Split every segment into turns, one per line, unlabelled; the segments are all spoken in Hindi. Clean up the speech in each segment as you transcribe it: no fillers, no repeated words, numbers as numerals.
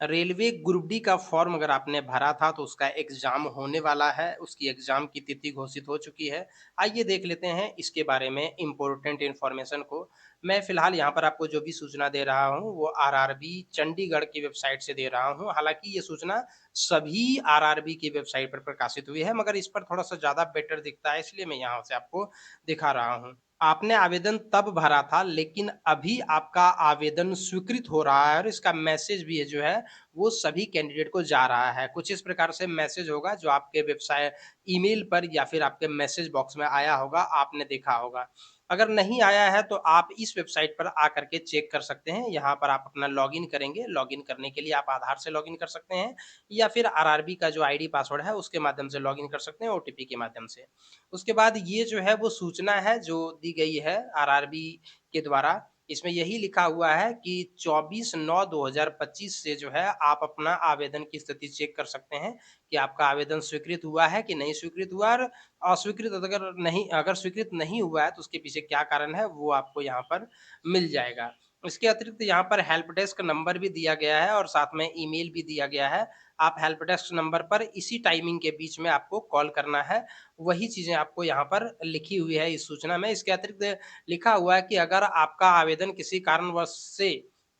रेलवे ग्रुप डी का फॉर्म अगर आपने भरा था तो उसका एग्ज़ाम होने वाला है, उसकी एग्ज़ाम की तिथि घोषित हो चुकी है। आइए देख लेते हैं इसके बारे में इम्पोर्टेंट इन्फॉर्मेशन को। मैं फ़िलहाल यहाँ पर आपको जो भी सूचना दे रहा हूँ वो आरआरबी चंडीगढ़ की वेबसाइट से दे रहा हूँ। हालाँकि ये सूचना सभी आरआरबी की वेबसाइट पर प्रकाशित हुई है मगर इस पर थोड़ा-सा ज़्यादा बेटर दिखता है इसलिए मैं यहाँ से आपको दिखा रहा हूँ। आपने आवेदन तब भरा था लेकिन अभी आपका आवेदन स्वीकृत हो रहा है और इसका मैसेज भी है जो है वो सभी कैंडिडेट को जा रहा है। कुछ इस प्रकार से मैसेज होगा जो आपके वेबसाइट ईमेल पर या फिर आपके मैसेज बॉक्स में आया होगा, आपने देखा होगा। अगर नहीं आया है तो आप इस वेबसाइट पर आकर के चेक कर सकते हैं। यहाँ पर आप अपना लॉगिन करेंगे, लॉगिन करने के लिए आप आधार से लॉगिन कर सकते हैं या फिर आरआरबी का जो आईडी पासवर्ड है उसके माध्यम से लॉगिन कर सकते हैं ओटीपी के माध्यम से। उसके बाद ये जो है वो सूचना है जो दी गई है आरआरबी के द्वारा। इसमें यही लिखा हुआ है कि 24/9/2025 से जो है आप अपना आवेदन की स्थिति चेक कर सकते हैं कि आपका आवेदन स्वीकृत हुआ है कि नहीं स्वीकृत हुआ और अस्वीकृत अगर स्वीकृत नहीं हुआ है तो उसके पीछे क्या कारण है वो आपको यहाँ पर मिल जाएगा। इसके अतिरिक्त यहाँ पर हेल्प डेस्क नंबर भी दिया गया है और साथ में ईमेल भी दिया गया है। आप हेल्प डेस्क नंबर पर इसी टाइमिंग के बीच में आपको कॉल करना है। वही चीज़ें आपको यहाँ पर लिखी हुई है इस सूचना में। इसके अतिरिक्त लिखा हुआ है कि अगर आपका आवेदन किसी कारणवश से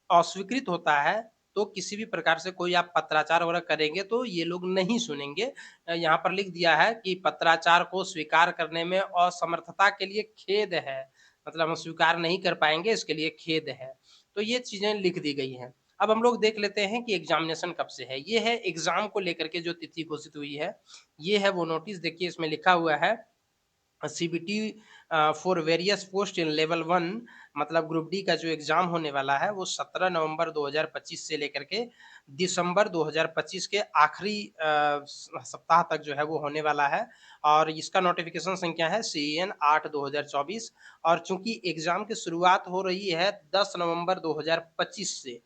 अस्वीकृत होता है, तो किसी भी प्रकार से कोई आप पत्राचार वगैरह करेंगे तो ये लोग नहीं सुनेंगे। यहाँ पर लिख दिया है कि पत्राचार को स्वीकार करने में असमर्थता के लिए खेद है। मतलब हम स्वीकार नहीं कर पाएँगे इसके लिए खेद है। तो ये चीज़ें लिख दी गई हैं। अब हम लोग देख लेते हैं कि एग्ज़ामिनेशन कब से है। ये है एग्ज़ाम को लेकर के जो तिथि घोषित हुई है। ये है वो नोटिस देखिए इसमें लिखा हुआ है CBT for various post in level 1 मतलब ग्रुप डी का जो एग्ज़ाम होने वाला है वो 17 नवंबर 2025 से लेकर के दिसंबर 2025 के आखिरी सप्ताह तक जो है वो होने वाला है और इसका नोटिफ़िकेशन संख्या है सीएन 8/2024 और चूँकि एग्ज़ाम की शुरुआत हो रही है 10 नवंबर 2025 से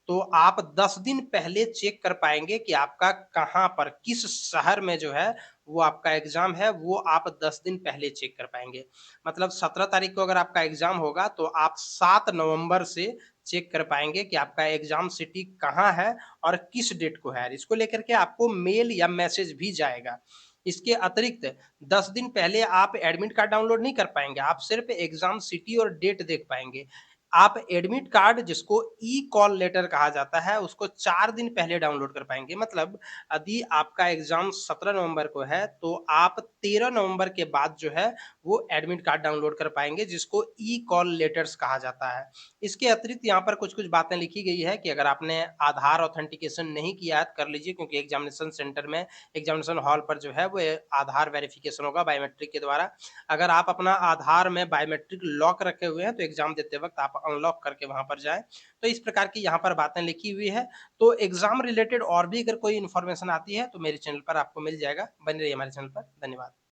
तो आप 10 दिन पहले चेक कर पाएँगे कि आपका कहाँ पर, किस शहर में जो है, वो आपका एग्ज़ाम है, वो आप 10 दिन पहले चेक कर पाएँगे। मतलब 17 तारीख को अगर आपका एग्ज़ाम होगा, तो आप 7 नवंबर से चेक कर पाएँगे कि आपका एग्ज़ाम सिटी कहाँ है और किस डेट को है। इसको लेकर के आपको मेल या मैसेज भी जाएगा। इसके अतिरिक्त 10 दिन पहले आप एडमिट कार्ड डाउनलोड नहीं कर पाएँगे, आप सिर्फ़ एग्ज़ाम सिटी और डेट देख पाएँगे। आप एडमिट कार्ड जिसको ई-कॉल लेटर कहा जाता है, उसको 4 दिन पहले डाउनलोड कर पाएँगे। मतलब यदि आपका एग्ज़ाम 17 नवंबर को है, तो आप 13 नवंबर के बाद जो है, वो एडमिट कार्ड डाउनलोड कर पाएँगे, जिसको ई-कॉल लेटर्स कहा जाता है। इसके अतिरिक्त यहाँ पर कुछ-कुछ बातें लिखी गई है कि अगर आपने आधार ऑथेंटिकेशन नहीं किया है, तो कर लीजिए क्योंकि एग्ज़ामिनेशन सेंटर में, एग्ज़ामिनेशन हॉल पर जो है, वो आधार वेरिफ़िकेशन होगा बायोमेट्रिक के द्वारा। अगर आप अपना आधार में बायोमेट्रिक लॉक रखे हुए हैं, तो एग्ज़ाम देते वक़्त आप अनलॉक करके वहाँ पर जाएँ। तो इस प्रकार की यहाँ पर बातें लिखी हुई है। तो एग्ज़ाम रिलेटेड और भी अगर कोई इन्फॉर्मेशन आती है, तो मेरे चैनल पर आपको मिल जाएगा। बने रहिए हमारे चैनल पर। धन्यवाद।